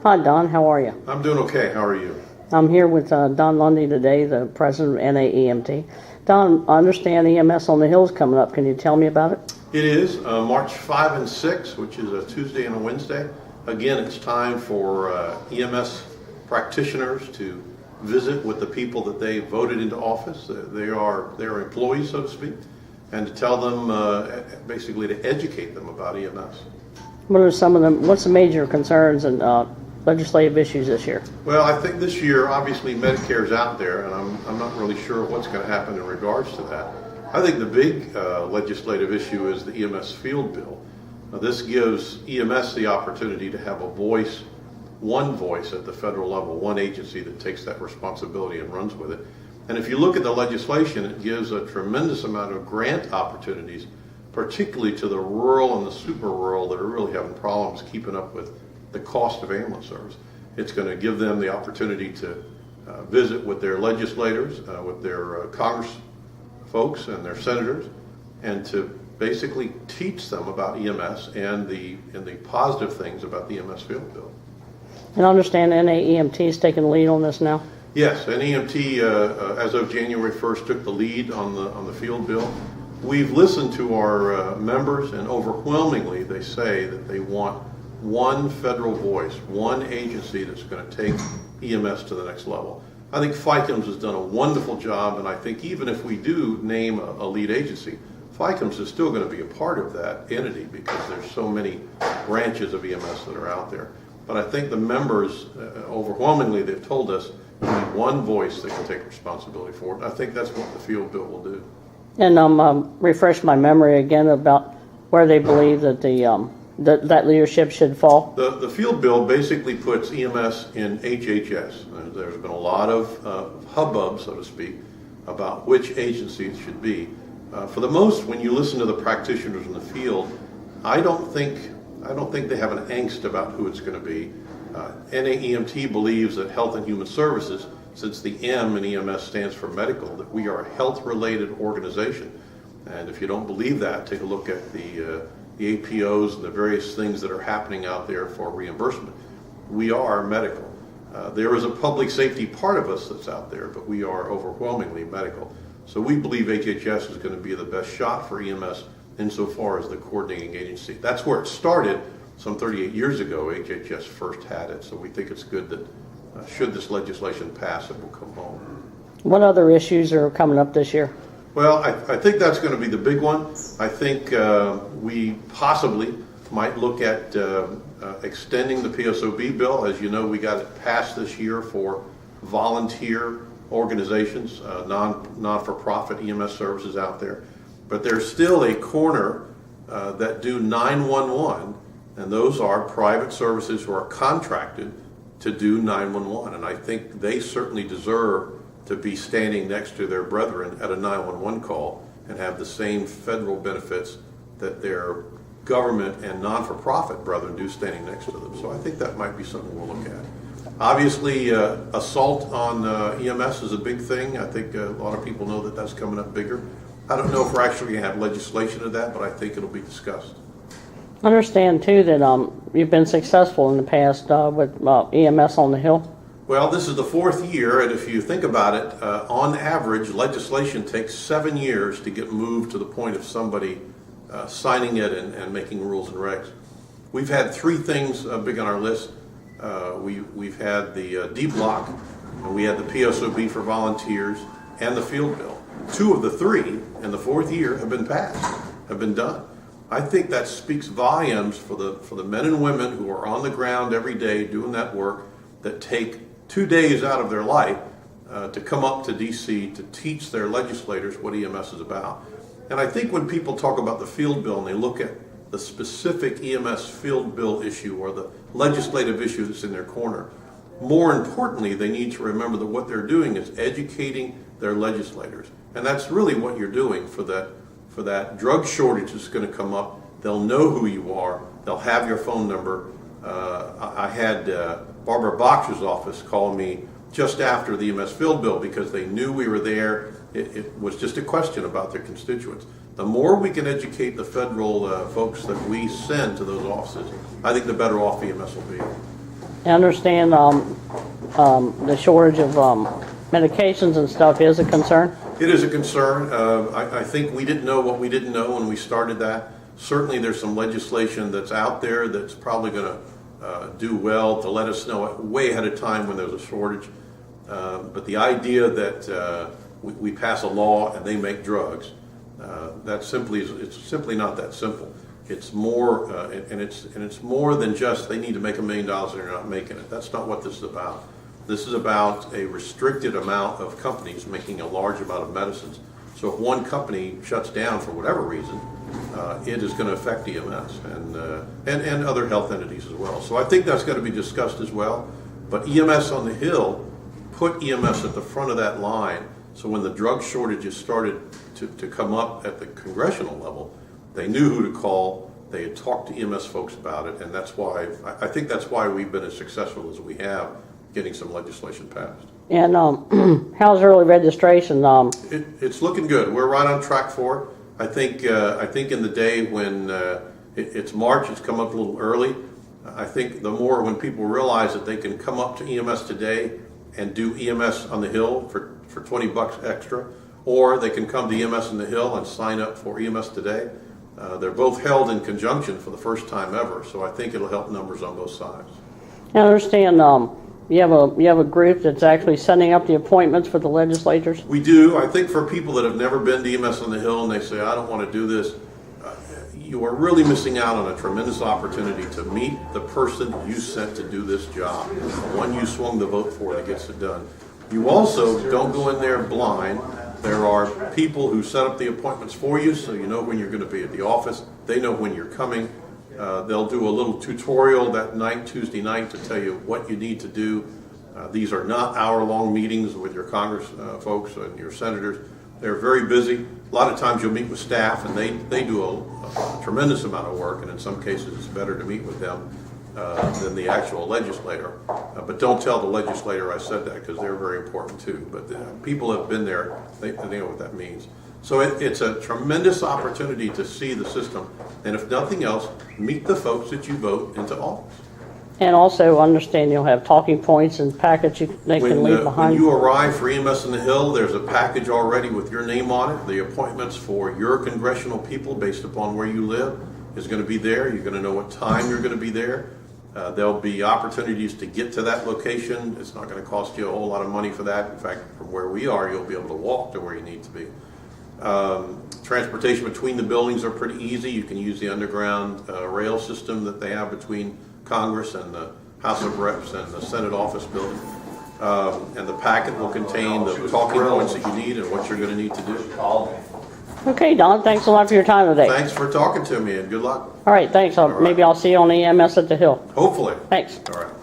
Hi, Don. How are you? I'm doing okay. How are you? I'm here with Don Lundy today, the president of NAEMT. Don, I understand EMS on the Hill is coming up. Can you tell me about it? It is March 5 and 6, which is a Tuesday and a Wednesday. Again, it's time for EMS practitioners to visit with the people that they voted into office. They are employees, so to speak, and to tell them, basically to educate them about EMS. What are some of them? What's the major concerns and legislative issues this year? Well, I think this year, obviously, Medicare is out there, and I'm not really sure what's going to happen in regards to that. I think the big legislative issue is the EMS field bill. Now, this gives EMS the opportunity to have a voice, one voice at the federal level, one agency that takes that responsibility and runs with it. And if you look at the legislation, it gives a tremendous amount of grant opportunities, particularly to the rural and the super rural that are really having problems keeping up with the cost of ambulance service. It's going to give them the opportunity to visit with their legislators, with their Congress folks and their senators, and to basically teach them about EMS and the positive things about the EMS field bill. And I understand NAEMT is taking the lead on this now. Yes, NAEMT, as of January 1st, took the lead on the field bill. We've listened to our members, and overwhelmingly they say that they want one federal voice, one agency that's going to take EMS to the next level. I think FICMS has done a wonderful job, and I think even if we do name a lead agency, FICMS is still going to be a part of that entity because there's so many branches of EMS that are out there. But I think the members, overwhelmingly, they've told us we need one voice that can take responsibility for it. I think that's what the field bill will do. And refresh my memory again about where they believe that that leadership should fall. The field bill basically puts EMS in HHS. There's been a lot of hubbub, so to speak, about which agency it should be. For the most, when you listen to the practitioners in the field, I don't think they have an angst about who it's going to be. NAEMT believes that Health and Human Services, since the M in EMS stands for medical, that we are a health-related organization. And if you don't believe that, take a look at the APOs and the various things that are happening out there for reimbursement. We are medical. There is a public safety part of us that's out there, but we are overwhelmingly medical. So we believe HHS is going to be the best shot for EMS insofar as the coordinating agency. That's where it started some 38 years ago. HHS first had it, so we think it's good that should this legislation pass, it will come home. What other issues are coming up this year? Well, I think that's going to be the big one. I think we possibly might look at extending the PSOB bill. As you know, we got it passed this year for volunteer organizations, non-for-profit EMS services out there. But there's still a corner that do 911, and those are private services who are contracted to do 911. And I think they certainly deserve to be standing next to their brethren at a 911 call and have the same federal benefits that their government and non-for-profit brethren do standing next to them. So I think that might be something we'll look at. Obviously, assault on EMS is a big thing. I think a lot of people know that that's coming up bigger. I don't know if we're actually going to have legislation of that, but I think it'll be discussed. I understand, too, that you've been successful in the past with EMS on the Hill. Well, this is the fourth year, and if you think about it, on average, legislation takes 7 years to get moved to the point of somebody signing it and making rules and regs. We've had three things big on our list. We've had the D-Block, and we had the PSOB for volunteers, and the field bill. Two of the three in the fourth year have been passed, have been done. I think that speaks volumes for the men and women who are on the ground every day doing that work, that take 2 days out of their life to come up to DC to teach their legislators what EMS is about. And I think when people talk about the field bill and they look at the specific EMS field bill issue or the legislative issue that's in their corner, more importantly, they need to remember that what they're doing is educating their legislators. And that's really what you're doing for that drug shortage that's going to come up. They'll know who you are. They'll have your phone number. I had Barbara Boxer's office call me just after the EMS field bill because they knew we were there. It was just a question about their constituents. The more we can educate the federal folks that we send to those offices, I think the better off EMS will be. I understand the shortage of medications and stuff is a concern. It is a concern. I think we didn't know what we didn't know when we started that. Certainly there's some legislation that's out there that's probably going to do well to let us know way ahead of time when there's a shortage. But the idea that we pass a law and they make drugs, it's simply not that simple. It's more, and it's more than just they need to make $1 million and they're not making it. That's not what this is about. This is about a restricted amount of companies making a large amount of medicines. So if one company shuts down for whatever reason, it is going to affect EMS and other health entities as well. So I think that's going to be discussed as well. But EMS on the Hill put EMS at the front of that line. So when the drug shortages started to come up at the congressional level, they knew who to call. They had talked to EMS folks about it, and that's why I think that's why we've been as successful as we have getting some legislation passed. And how's early registration? It's looking good. We're right on track for it. I think in the day when it's March, it's come up a little early. I think the more when people realize that they can come up to EMS today and do EMS on the Hill for $20 extra, or they can come to EMS on the Hill and sign up for EMS today. They're both held in conjunction for the first time ever, so I think it'll help numbers on both sides. I understand you have a group that's actually setting up the appointments for the legislators. We do. I think for people that have never been to EMS on the Hill and they say, I don't want to do this, you are really missing out on a tremendous opportunity to meet the person you sent to do this job, the one you swung the vote for that gets it done. You also don't go in there blind. There are people who set up the appointments for you, so you know when you're going to be at the office. They know when you're coming. They'll do a little tutorial that night, Tuesday night, to tell you what you need to do. These are not hour-long meetings with your Congress folks and your senators. They're very busy. A lot of times you'll meet with staff, and they do a tremendous amount of work, and in some cases it's better to meet with them than the actual legislator. But don't tell the legislator I said that, because they're very important too. But people have been there, they know what that means. So it's a tremendous opportunity to see the system, and if nothing else, meet the folks that you vote into office. And also understand you'll have talking points and packets they can leave behind. When you arrive for EMS on the Hill, there's a package already with your name on it. The appointments for your congressional people based upon where you live is going to be there. You're going to know what time you're going to be there. There'll be opportunities to get to that location. It's not going to cost you a whole lot of money for that. In fact, from where we are, you'll be able to walk to where you need to be. Transportation between the buildings are pretty easy. You can use the underground rail system that they have between Congress and the House of Reps and the Senate office building. And the packet will contain the talking points that you need and what you're going to need to do. Okay, Don, thanks a lot for your time today. Thanks for talking to me, and good luck. All right, thanks. Maybe I'll see you on EMS at the Hill. Hopefully. Thanks. All right.